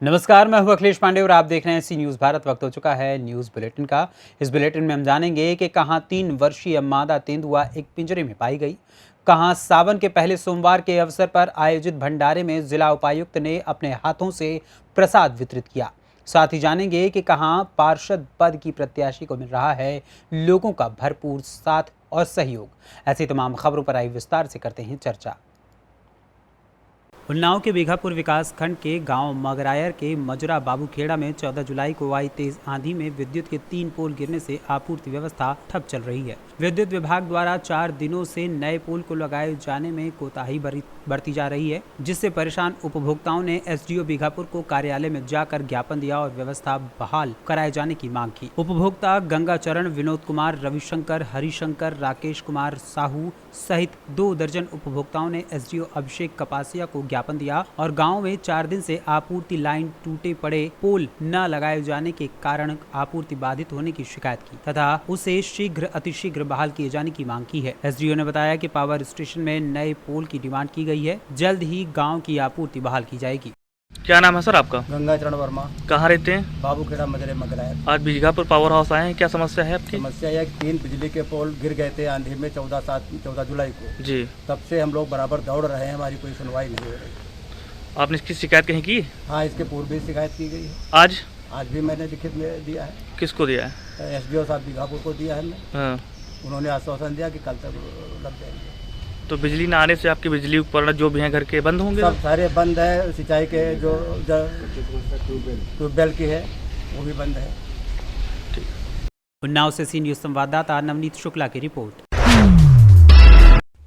नमस्कार, मैं हूं अखिलेश पांडे और आप देख रहे हैं सी न्यूज़ भारत। वक्त हो चुका है न्यूज़ बुलेटिन का। इस बुलेटिन में हम जानेंगे कि कहां 3 वर्षीय मादा तेंदुआ एक पिंजरे में पाई गई, कहां सावन के पहले सोमवार के अवसर पर आयोजित भंडारे में जिला उपायुक्त ने अपने हाथों से प्रसाद वितरित किया। साथ ही जानेंगे कि कहां पार्षद पद की प्रत्याशी को मिल रहा है लोगों का भरपूर साथ और सहयोग। ऐसी तमाम खबरों पर आई विस्तार से करते हैं चर्चा। उन्नाव के बीघापुर विकास खंड के गांव मगरायर के मजुरा बाबूखेड़ा में 14 जुलाई को आई तेज आंधी में विद्युत के 3 पोल गिरने से आपूर्ति व्यवस्था ठप चल रही है। विद्युत विभाग द्वारा 4 दिनों से नए पोल को लगाए जाने में कोताही बरती जा रही है, जिससे परेशान उपभोक्ताओं ने एसडीओ बीघापुर को कार्यालय में जाकर ज्ञापन दिया और व्यवस्था बहाल कराए जाने की मांग की। उपभोक्ता गंगाचरण, विनोद कुमार, रविशंकर, हरिशंकर, राकेश कुमार साहू सहित 2 दर्जन उपभोक्ताओं ने एसडीओ अभिषेक कपासिया को ज्ञापन दिया और गांव में 4 दिन से आपूर्ति लाइन टूटे पड़े पोल न लगाए जाने के कारण आपूर्ति बाधित होने की शिकायत की तथा उसे शीघ्र अतिशीघ्र बहाल किए जाने की मांग की है। एसडीओ ने बताया कि पावर स्टेशन में नए पोल की डिमांड की गई है, जल्द ही गांव की आपूर्ति बहाल की जाएगी। क्या नाम है सर आपका? गंगाचरण वर्मा। कहाँ रहते हैं? बाबूखेड़ा मजरे मगरायर। आज बीघापुर पावर हाउस आए हैं, क्या समस्या है आपकी? समस्या यह 3 बिजली के पोल गिर गए थे आंधी में 14 जुलाई को जी। तब से हम लोग बराबर दौड़ रहे हैं, हमारी कोई सुनवाई नहीं हो रही। आपने इसकी शिकायत कहीं की? हाँ, इसके पूर्व भी शिकायत की गई है। आज भी मैंने लिखित में दिया है। किसको दिया है? एसडीओ साहब बीघापुर को दिया है। हाँ। उन्होंने आश्वासन दिया कि कल तक लग जाएंगे। तो बिजली न आने से आपके बिजली उपकरण जो भी हैं घर के बंद होंगे? सब सारे बंद है। सिंचाई के जो ट्यूबवेल की है वो भी बंद है। उन्नाव से सी न्यूज़ संवाददाता नवनीत शुक्ला की रिपोर्ट।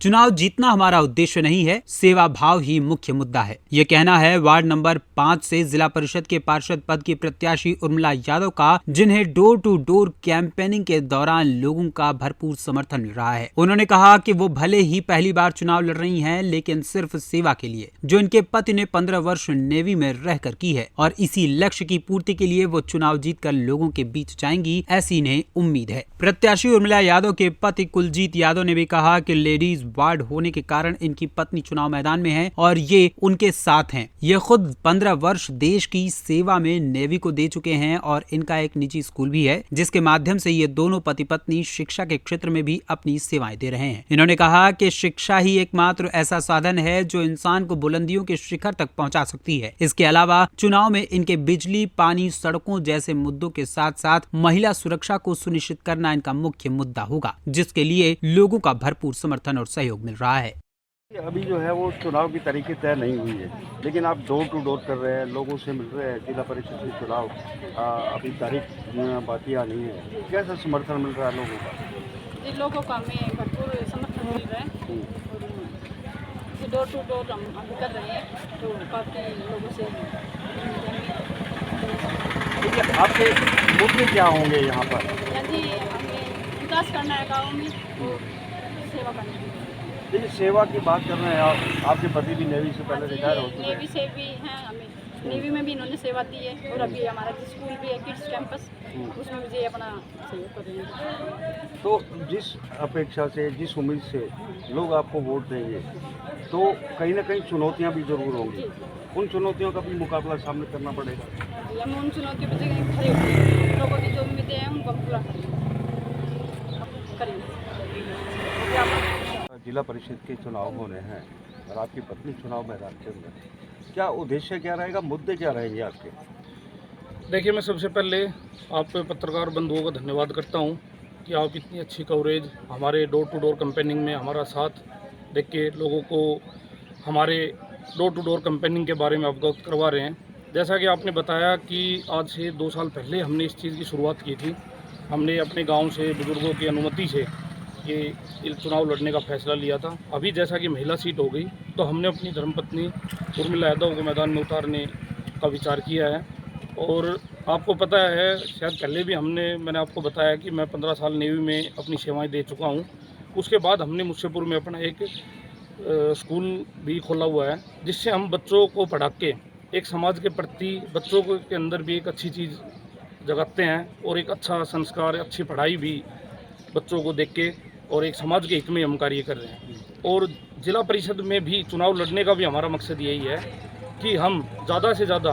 चुनाव जीतना हमारा उद्देश्य नहीं है, सेवा भाव ही मुख्य मुद्दा है। ये कहना है वार्ड नंबर 5 से जिला परिषद के पार्षद पद की प्रत्याशी उर्मिला यादव का, जिन्हें डोर टू डोर कैंपेनिंग के दौरान लोगों का भरपूर समर्थन मिल रहा है। उन्होंने कहा कि वो भले ही पहली बार चुनाव लड़ रही हैं, लेकिन सिर्फ सेवा के लिए, जो इनके पति ने 15 वर्ष नेवी में रहकर की है और इसी लक्ष्य की पूर्ति के लिए वो चुनाव जीतकर लोगों के बीच जाएंगी, ऐसी इन्हें उम्मीद है। प्रत्याशी उर्मिला यादव के पति कुलजीत यादव ने भी कहा कि लेडीज वार्ड होने के कारण इनकी पत्नी चुनाव मैदान में है और ये उनके साथ हैं। ये खुद 15 वर्ष देश की सेवा में नेवी को दे चुके हैं और इनका एक निजी स्कूल भी है, जिसके माध्यम से ये दोनों पति पत्नी शिक्षा के क्षेत्र में भी अपनी सेवाएं दे रहे हैं। इन्होंने कहा कि शिक्षा ही एकमात्र ऐसा साधन है जो इंसान को बुलंदियों के शिखर तक पहुंचा सकती है। इसके अलावा चुनाव में इनके बिजली, पानी, सड़कों जैसे मुद्दों के साथ साथ महिला सुरक्षा को सुनिश्चित करना इनका मुख्य मुद्दा होगा, जिसके लिए लोगों का भरपूर समर्थन और सहयोग मिल रहा है। अभी जो है वो चुनाव की तारीखें तय नहीं हुई है, लेकिन आप डोर टू डोर कर रहे हैं, लोगों से मिल रहे हैं। जिला परिषद के चुनाव अभी तारीख बाकी आनी है, कैसा समर्थन मिल रहा है लोगों का? जी, लोगों का हमें भरपूर समर्थन मिल रहा है और डोर टू डोर हम अभी कर रहे हैं, तो काफ़ी लोगों से। आपके मुद्दे क्या होंगे यहाँ पर? जी, हमें विकास करना है गाँव में और सेवा करनी है। देखिए, सेवा की बात कर रहे हैं आप, आपके पति भी नेवी से पहले रिटायर हो चुके हैं। नेवी से भी हैं, हमें नेवी में भी इन्होंने सेवा दी है और अभी हमारा स्कूल भी है किड्स कैंपस, उसमें भी ये अपना सहयोग कर रहे हैं। तो जिस अपेक्षा से, जिस उम्मीद से लोग आपको वोट देंगे, तो कहीं ना कहीं चुनौतियाँ भी जरूर होंगी। उन चुनौतियों का भी मुकाबला सामने करना पड़ेगा। हम उन चुनौतियों पर खड़े होंगे, लोगों की जो उम्मीदें हैं उनको पूरा करेंगे। जिला परिषद के चुनाव होने हैं और आपकी पत्नी चुनाव मैदान के अंदर, क्या उद्देश्य क्या रहेगा, मुद्दे क्या रहेंगे आपके? देखिए, मैं सबसे पहले आप पत्रकार बंधुओं का धन्यवाद करता हूं कि आप इतनी अच्छी कवरेज हमारे डोर टू डोर कैंपेनिंग में हमारा साथ देख के लोगों को हमारे डोर टू डोर कैंपेनिंग के बारे में अवगत करवा रहे हैं। जैसा कि आपने बताया कि आज से 2 साल पहले हमने इस चीज़ की शुरुआत की थी। हमने अपने गाँव से बुजुर्गों की अनुमति से ये चुनाव लड़ने का फैसला लिया था। अभी जैसा कि महिला सीट हो गई, तो हमने अपनी धर्मपत्नी उर्मिला यादव को मैदान में उतारने का विचार किया है। और आपको पता है, शायद पहले भी मैंने आपको बताया कि मैं 15 साल नेवी में अपनी सेवाएं दे चुका हूं। उसके बाद हमने मुझसेपुर में अपना एक स्कूल भी खोला हुआ है, जिससे हम बच्चों को पढ़ा के एक समाज के प्रति बच्चों के अंदर भी एक अच्छी चीज़ जगाते हैं और एक अच्छा संस्कार, अच्छी पढ़ाई भी बच्चों को देख के और एक समाज के हित में हम कार्य कर रहे हैं। और जिला परिषद में भी चुनाव लड़ने का भी हमारा मकसद यही है कि हम ज़्यादा से ज़्यादा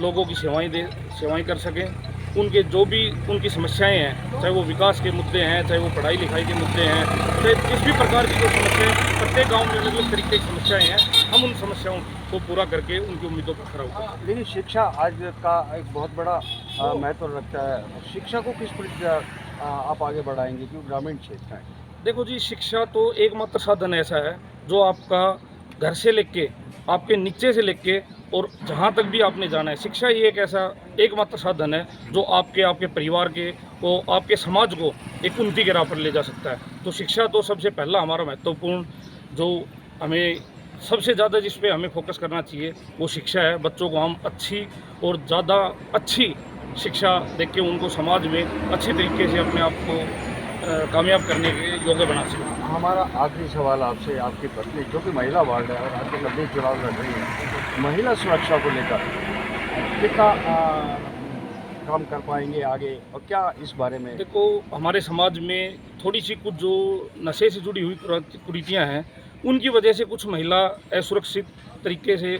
लोगों की सेवाएं कर सकें। उनके जो भी उनकी समस्याएं हैं, चाहे वो विकास के मुद्दे हैं, चाहे वो पढ़ाई लिखाई के मुद्दे हैं, चाहे किस भी प्रकार की जो समस्याएं, प्रत्येक गांव में अलग अलग तरीके की समस्याएं हैं, हम उन समस्याओं को पूरा करके उनकी उम्मीदों पर खरा उतरें। लेकिन शिक्षा आज का एक बहुत बड़ा महत्व रखता है। शिक्षा को किस प्रकार आप आगे बढ़ाएंगे, क्योंकि ग्रामीण क्षेत्र है। देखो जी, शिक्षा तो एकमात्र साधन ऐसा है जो आपका घर से लेके, आपके नीचे से लेके और जहाँ तक भी आपने जाना है, शिक्षा ही एक ऐसा एकमात्र साधन है जो आपके परिवार के को, आपके समाज को एक उन्नति के राह पर ले जा सकता है। तो शिक्षा तो सबसे पहला हमारा महत्वपूर्ण, जो हमें सबसे ज़्यादा जिस पे हमें फोकस करना चाहिए वो शिक्षा है। बच्चों को हम अच्छी और ज़्यादा अच्छी शिक्षा देख के उनको समाज में अच्छी तरीके से अपने आप को कामयाब करने के योग्य बना सकें। हमारा आखिरी सवाल आपसे, आपकी पत्नी जो कि महिला वार्ड है और आपके लंबे चुनाव लड़ रही है, महिला सुरक्षा को लेकर कितना काम कर पाएंगे आगे, और क्या इस बारे में? देखो, हमारे समाज में थोड़ी सी कुछ जो नशे से जुड़ी हुई कुरीतियाँ हैं, उनकी वजह से कुछ महिला असुरक्षित तरीके से,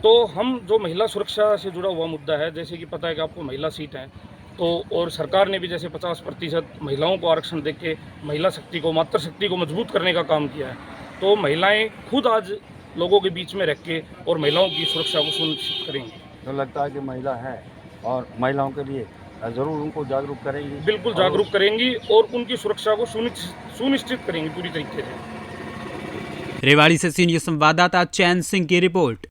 तो हम जो महिला सुरक्षा से जुड़ा हुआ मुद्दा है, जैसे कि पता है कि आपको महिला सीट हैं, तो और सरकार ने भी जैसे 50% महिलाओं को आरक्षण देके महिला शक्ति को, मातृशक्ति को मजबूत करने का काम किया है। तो महिलाएं खुद आज लोगों के बीच में रह के और महिलाओं की सुरक्षा को सुनिश्चित करेंगी। तो लगता है कि महिला है और महिलाओं के लिए ज़रूर उनको जागरूक करेंगी। बिल्कुल जागरूक करेंगी और उनकी सुरक्षा को सुनिश्चित करेंगी पूरी तरीके से। रेवाड़ी से सीनियर संवाददाता चैन सिंह की रिपोर्ट।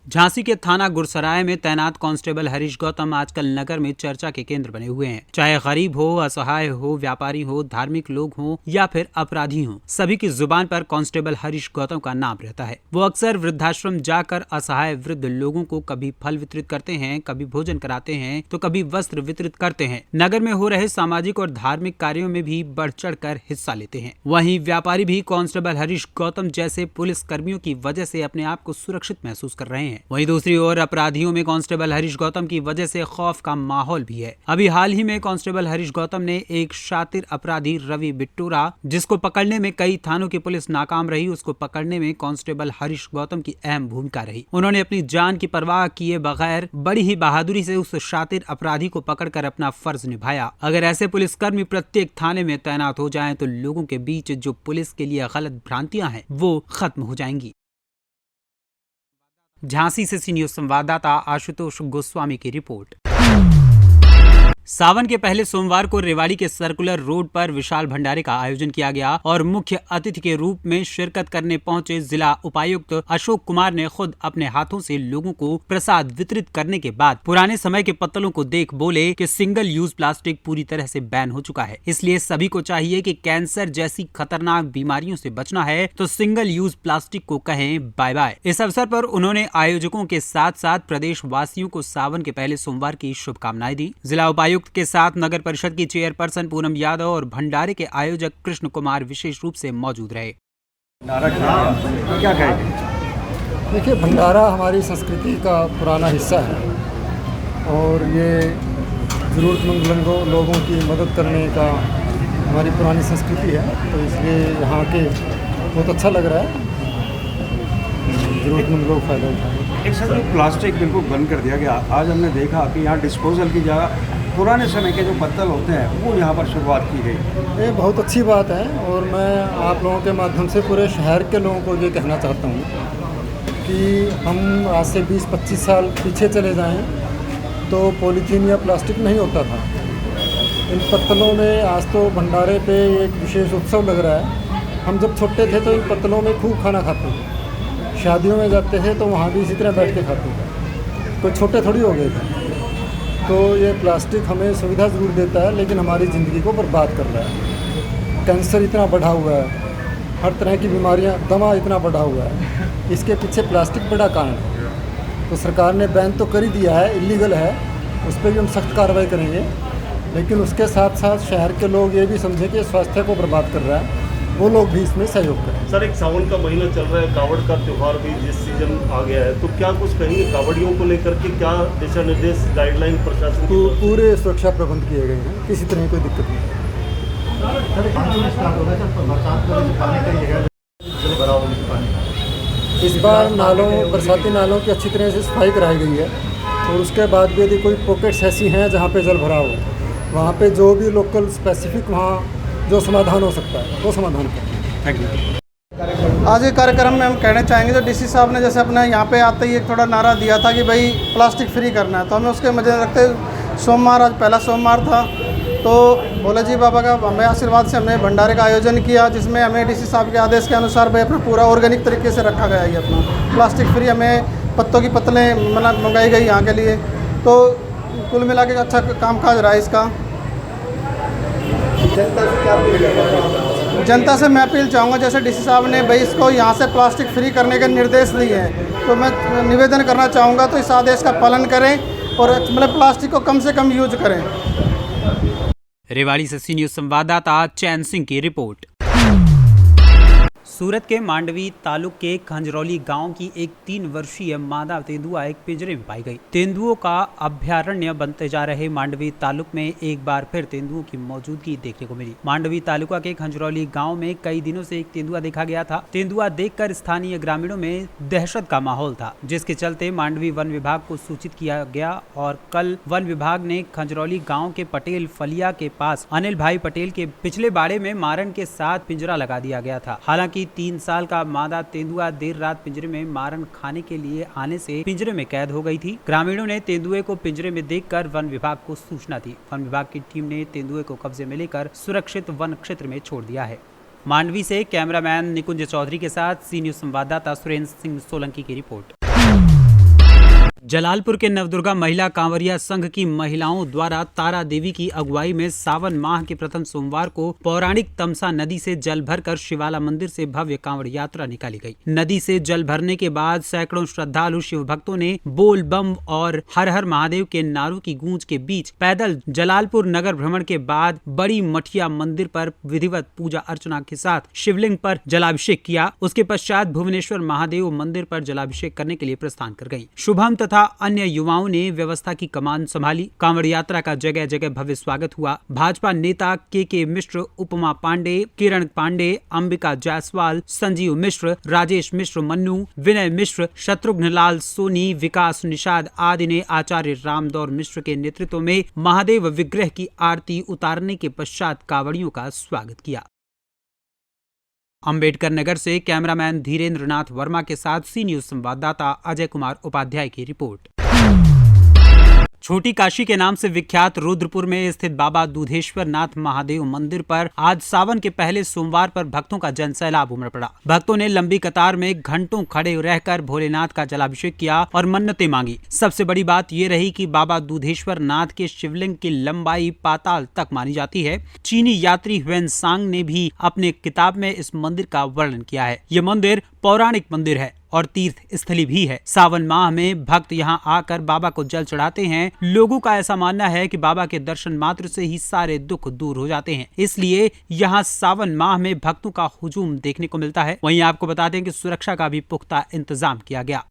झांसी के थाना गुरसराय में तैनात कांस्टेबल हरीश गौतम आजकल नगर में चर्चा के केंद्र बने हुए हैं। चाहे गरीब हो, असहाय हो, व्यापारी हो, धार्मिक लोग हो या फिर अपराधी हो, सभी की जुबान पर कांस्टेबल हरीश गौतम का नाम रहता है। वो अक्सर वृद्धाश्रम जाकर असहाय वृद्ध लोगों को कभी फल वितरित करते हैं, कभी भोजन कराते हैं, तो कभी वस्त्र वितरित करते हैं। नगर में हो रहे सामाजिक और धार्मिक कार्यों में भी बढ़ चढ़ कर हिस्सा लेते हैं। वहीं व्यापारी भी कांस्टेबल हरीश गौतम जैसे पुलिस कर्मियों की वजह से अपने आप को सुरक्षित महसूस कर रहे हैं। वहीं दूसरी ओर अपराधियों में कांस्टेबल हरीश गौतम की वजह से खौफ का माहौल भी है। अभी हाल ही में कांस्टेबल हरीश गौतम ने एक शातिर अपराधी रवि बिट्टूरा, जिसको पकड़ने में कई थानों की पुलिस नाकाम रही, उसको पकड़ने में कांस्टेबल हरीश गौतम की अहम भूमिका रही। उन्होंने अपनी जान की परवाह किए बगैर बड़ी ही बहादुरी से उस शातिर अपराधी को पकड़कर अपना फर्ज निभाया। अगर ऐसे पुलिसकर्मी प्रत्येक थाने में तैनात हो जाएं तो लोगों के बीच जो पुलिस के लिए गलत भ्रांतियां हैं वो खत्म हो जाएंगी। झांसी से सीनियर संवाददाता आशुतोष गोस्वामी की रिपोर्ट। सावन के पहले सोमवार को रेवाड़ी के सर्कुलर रोड पर विशाल भंडारे का आयोजन किया गया और मुख्य अतिथि के रूप में शिरकत करने पहुंचे जिला उपायुक्त अशोक कुमार ने खुद अपने हाथों से लोगों को प्रसाद वितरित करने के बाद पुराने समय के पत्तलों को देख बोले कि सिंगल यूज प्लास्टिक पूरी तरह से बैन हो चुका है, इसलिए सभी को चाहिए कि कैंसर जैसी खतरनाक बीमारियों से बचना है तो सिंगल यूज प्लास्टिक को कहें बाय बाय। इस अवसर पर उन्होंने आयोजकों के साथ साथ प्रदेश वासियों को सावन के पहले सोमवार की शुभकामनाएं दी। जिला उपायुक्त के साथ नगर परिषद की चेयरपर्सन पूनम यादव और भंडारे के आयोजक कृष्ण कुमार विशेष रूप से मौजूद रहे। क्या कहेंगे? देखिए, भंडारा हमारी संस्कृति का पुराना हिस्सा है और ये ज़रूरतमंद लोगों की मदद करने का हमारी पुरानी संस्कृति है, तो इसलिए यहाँ के बहुत अच्छा लग रहा है। ज़रूरतमंद लोग फ़ायदा उठाएंगे। एक सर, प्लास्टिक बिल्कुल बंद कर दिया गया। आज हमने देखा कि यहाँ डिस्पोजल की जगह पुराने समय के जो पत्तल होते हैं वो यहाँ पर शुरुआत की गई। ये बहुत अच्छी बात है और मैं आप लोगों के माध्यम से पूरे शहर के लोगों को ये कहना चाहता हूँ कि हम आज से 20-25 साल पीछे चले जाएं तो पॉलीथीन या प्लास्टिक नहीं होता था। इन पत्तलों में आज तो भंडारे पे एक विशेष उत्सव लग रहा है। हम जब छोटे थे तो इन पत्तलों में खूब खाना खाते थे, शादियों में जाते थे तो वहाँ भी इसी तरह बैठ के खाते थे, कोई छोटे थोड़ी हो गए थे। तो ये प्लास्टिक हमें सुविधा ज़रूर देता है लेकिन हमारी ज़िंदगी को बर्बाद कर रहा है। कैंसर इतना बढ़ा हुआ है, हर तरह की बीमारियां, दमा इतना बढ़ा हुआ है, इसके पीछे प्लास्टिक बड़ा कारण है। तो सरकार ने बैन तो कर ही दिया है, इलीगल है, उस पर भी हम सख्त कार्रवाई करेंगे, लेकिन उसके साथ साथ शहर के लोग ये भी समझें कि स्वास्थ्य को बर्बाद कर रहा है, वो लोग भी इसमें सहयोग करें। सर, एक सावन का महीना चल रहा है, कावड़ का त्यौहार भी जिस सीजन आ गया है, तो क्या कुछ कहेंगे कावड़ियों को लेकर के, क्या दिशा निर्देश गाइडलाइन प्रशासन तो पूरे सुरक्षा प्रबंध किए गए हैं, किसी तरह की कोई दिक्कत नहीं। इस बार नालों बरसाती नालों की अच्छी तरह से सफाई कराई गई है और उसके बाद भी यदि कोई पॉकेट्स ऐसी हैं जहाँ पे जल भरा हो, वहाँ पे जो भी लोकल स्पेसिफिक वहाँ जो समाधान हो सकता है वो समाधान करें। Thank you. आज के कार्यक्रम में हम कहना चाहेंगे, जो डीसी साहब ने जैसे अपने यहाँ पे आते ही एक थोड़ा नारा दिया था कि भाई प्लास्टिक फ्री करना है, तो हमें उसके मद्देनजर रखते सोमवार, आज पहला सोमवार था, तो भोले जी बाबा का हमें आशीर्वाद से हमने भंडारे का आयोजन किया, जिसमें हमें डीसी साहब के आदेश के अनुसार भाई अपना पूरा ऑर्गेनिक तरीके से रखा गया है। अपना प्लास्टिक फ्री हमें पत्तों की पत्तलें मंगाई गई यहाँ के लिए, तो कुल मिला के अच्छा कामकाज रहा है इसका। जनता से मैं अपील चाहूँगा, जैसे डीसी साहब ने भाई इसको यहाँ से प्लास्टिक फ्री करने के निर्देश दिए हैं, तो मैं निवेदन करना चाहूँगा तो इस आदेश का पालन करें और मतलब प्लास्टिक को कम से कम यूज करें। रेवाड़ी से सी न्यूज संवाददाता चैन सिंह की रिपोर्ट। सूरत के मांडवी तालुक के खंजरौली गांव की एक 3 वर्षीय मादा तेंदुआ एक पिंजरे में पाई गई। तेंदुओं का अभ्यारण्य बनते जा रहे मांडवी तालुक में एक बार फिर तेंदुओं की मौजूदगी देखने को मिली। मांडवी तालुका के खंजरौली गांव में कई दिनों से एक तेंदुआ देखा गया था। तेंदुआ देखकर स्थानीय ग्रामीणों में दहशत का माहौल था, जिसके चलते मांडवी वन विभाग को सूचित किया गया और कल वन विभाग ने खंजरौली गाँव के पटेल फलिया के पास अनिल भाई पटेल के पिछले बाड़े में मारन के साथ पिंजरा लगा दिया गया था। हालांकि 3 साल का मादा तेंदुआ देर रात पिंजरे में मारन खाने के लिए आने से पिंजरे में कैद हो गई थी। ग्रामीणों ने तेंदुए को पिंजरे में देखकर वन विभाग को सूचना दी। वन विभाग की टीम ने तेंदुए को कब्जे में लेकर सुरक्षित वन क्षेत्र में छोड़ दिया है। मांडवी से कैमरामैन निकुंज चौधरी के साथ सी न्यूज संवाददाता सुरेंद्र सिंह सोलंकी की रिपोर्ट। जलालपुर के नवदुर्गा महिला कांवरिया संघ की महिलाओं द्वारा तारा देवी की अगुवाई में सावन माह के प्रथम सोमवार को पौराणिक तमसा नदी से जल भरकर शिवाला मंदिर से भव्य कांवड़ यात्रा निकाली गई। नदी से जल भरने के बाद सैकड़ों श्रद्धालु शिव भक्तों ने बोल बम और हर हर महादेव के नारों की गूंज के बीच पैदल जलालपुर नगर भ्रमण के बाद बड़ी मठिया मंदिर पर विधिवत पूजा अर्चना के साथ शिवलिंग पर जलाभिषेक किया। उसके पश्चात भुवनेश्वर महादेव मंदिर पर जलाभिषेक करने के लिए प्रस्थान कर गयी। शुभम तथा अन्य युवाओं ने व्यवस्था की कमान संभाली। कांवड़ यात्रा का जगह जगह भव्य स्वागत हुआ। भाजपा नेता के मिश्र, उपमा पांडे, किरण पांडे, अंबिका जायसवाल, संजीव मिश्र, राजेश मिश्र मन्नू, विनय मिश्र, शत्रुघ्न लाल सोनी, विकास निषाद आदि ने आचार्य रामदौर मिश्र के नेतृत्व में महादेव विग्रह की आरती उतारने के पश्चात कांवड़ियों का स्वागत किया। अंबेडकर नगर से कैमरामैन धीरेन्द्र नाथ वर्मा के साथ सी न्यूज संवाददाता अजय कुमार उपाध्याय की रिपोर्ट। छोटी काशी के नाम से विख्यात रुद्रपुर में स्थित बाबा दूधेश्वर नाथ महादेव मंदिर पर आज सावन के पहले सोमवार पर भक्तों का जनसैलाब उमड़ पड़ा। भक्तों ने लंबी कतार में घंटों खड़े रहकर भोलेनाथ का जलाभिषेक किया और मन्नतें मांगी। सबसे बड़ी बात ये रही कि बाबा दूधेश्वर नाथ के शिवलिंग की लंबाई पाताल तक मानी जाती है। चीनी यात्री ह्वेनसांग ने भी अपने किताब में इस मंदिर का वर्णन किया है। ये मंदिर पौराणिक मंदिर है और तीर्थ स्थली भी है। सावन माह में भक्त यहाँ आकर बाबा को जल चढ़ाते हैं। लोगों का ऐसा मानना है कि बाबा के दर्शन मात्र से ही सारे दुख दूर हो जाते हैं, इसलिए यहाँ सावन माह में भक्तों का हुजूम देखने को मिलता है। वहीं आपको बता दें कि सुरक्षा का भी पुख्ता इंतजाम किया गया।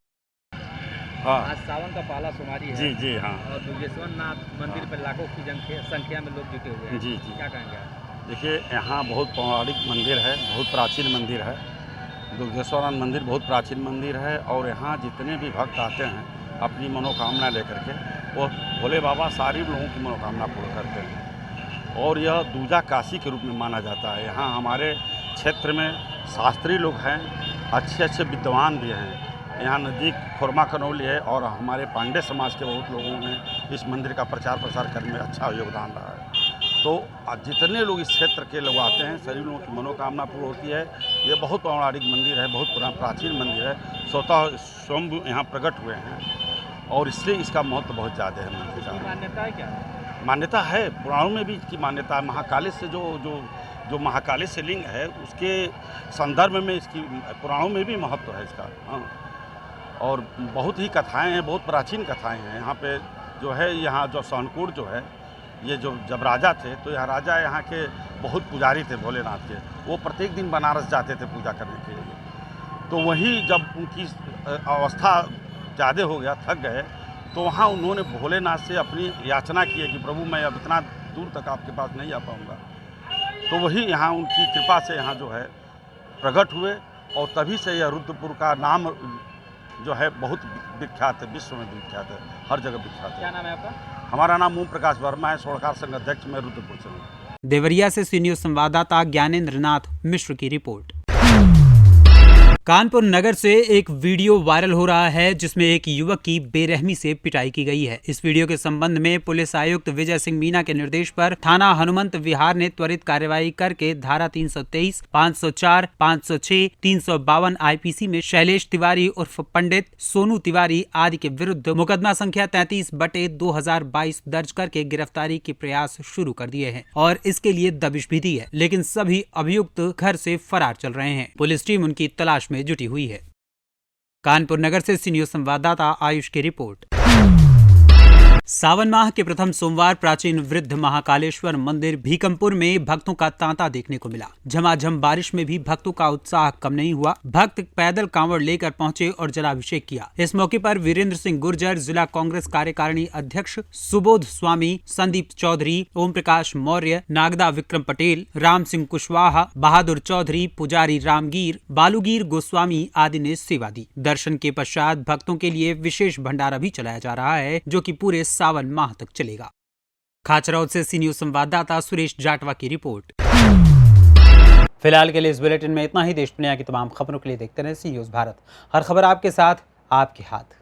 हाँ, आज सावन का पहला सोमवारी है। जी जी हाँ। और दूधेश्वर नाथ मंदिर पर लाखों की संख्या में लोग जुटे हुए हैं। जी जी। क्या कहेंगे आप? देखिए, यहाँ बहुत पौराणिक मंदिर है, बहुत प्राचीन मंदिर है। दुर्गेश्वर नाथ मंदिर बहुत प्राचीन मंदिर है और यहाँ जितने भी भक्त आते हैं अपनी मनोकामना लेकर के, वो भोले बाबा सारी लोगों की मनोकामना पूर्ण करते हैं और यह दूजा काशी के रूप में माना जाता है। यहाँ हमारे क्षेत्र में शास्त्री लोग हैं, अच्छे अच्छे विद्वान भी हैं। यहाँ नज़दीक खुरमा कनौली है और हमारे पांडे समाज के बहुत लोगों ने इस मंदिर का प्रचार प्रसार करने में अच्छा योगदान रहा है। तो जितने लोग इस क्षेत्र के लोग आते हैं सभी लोगों की मनोकामना पूर्ण होती है। ये बहुत पौराणिक मंदिर है, बहुत प्राचीन मंदिर है। स्वतः स्वयं यहाँ प्रकट हुए हैं और इसलिए इसका महत्व बहुत ज़्यादा है। मंदिर का मान्यता है क्या? मान्यता है, पुराणों में भी इसकी मान्यता है। महाकाली से जो महाकाली से लिंग है उसके संदर्भ में इसकी पुराणों में भी महत्व है इसका। हाँ, और बहुत ही कथाएँ हैं, बहुत प्राचीन कथाएँ हैं। यहाँ पे जो है, यहाँ जो सोनपुर जो है, ये जब राजा थे तो यह राजा यहाँ के बहुत पुजारी थे भोलेनाथ के। वो प्रत्येक दिन बनारस जाते थे पूजा करने के लिए। तो वहीं जब उनकी अवस्था ज़्यादा हो गया, थक गए, तो वहाँ उन्होंने भोलेनाथ से अपनी याचना की है कि प्रभु मैं अब इतना दूर तक आपके पास नहीं आ पाऊँगा। तो वही यहाँ उनकी कृपा से यहाँ जो है प्रकट हुए और तभी से यह रुद्रपुर का नाम जो है बहुत विख्यात है, विश्व में विख्यात है, हर जगह विख्यात है। क्या नाम है आपका? हमारा नाम ओम प्रकाश वर्मा है, स्वर्णकार संघ अध्यक्ष में रुद्रपुर से हूँ। देवरिया से सी न्यूज संवाददाता ज्ञानेंद्र नाथ मिश्र की रिपोर्ट। कानपुर नगर से एक वीडियो वायरल हो रहा है जिसमें एक युवक की बेरहमी से पिटाई की गई है। इस वीडियो के संबंध में पुलिस आयुक्त विजय सिंह मीना के निर्देश पर थाना हनुमंत विहार ने त्वरित कार्रवाई करके धारा 323, 504, 506, 352 आईपीसी में शैलेश तिवारी उर्फ पंडित सोनू तिवारी आदि के विरुद्ध मुकदमा संख्या 33/2022 दर्ज करके गिरफ्तारी के प्रयास शुरू कर दिए हैं और इसके लिए दबिश भी दी है, लेकिन सभी अभियुक्त घर से फरार चल रहे हैं। पुलिस टीम उनकी तलाश में जुटी हुई है। कानपुर नगर से सी न्यूज संवाददाता आयुष की रिपोर्ट। सावन माह के प्रथम सोमवार प्राचीन वृद्ध महाकालेश्वर मंदिर भीकमपुर में भक्तों का तांता देखने को मिला। झमाझम बारिश में भी भक्तों का उत्साह कम नहीं हुआ। भक्त पैदल कांवड़ लेकर पहुंचे और जलाभिषेक किया। इस मौके पर वीरेंद्र सिंह गुर्जर, जिला कांग्रेस कार्यकारिणी अध्यक्ष सुबोध स्वामी, संदीप चौधरी, ओम प्रकाश मौर्य, नागदा विक्रम पटेल, राम सिंह कुशवाहा, बहादुर चौधरी, पुजारी रामगीर, बालूगीर गोस्वामी आदि ने सेवा दी। दर्शन के पश्चात भक्तों के लिए विशेष भंडारा भी चलाया जा रहा है जो कि पूरे सावन माह तक चलेगा। खाचरौद से सी न्यूज संवाददाता सुरेश जाटवा की रिपोर्ट। फिलहाल के लिए इस बुलेटिन में इतना ही। देश दुनिया की तमाम खबरों के लिए देखते रहे सी न्यूज भारत। हर खबर आपके साथ, आपके हाथ।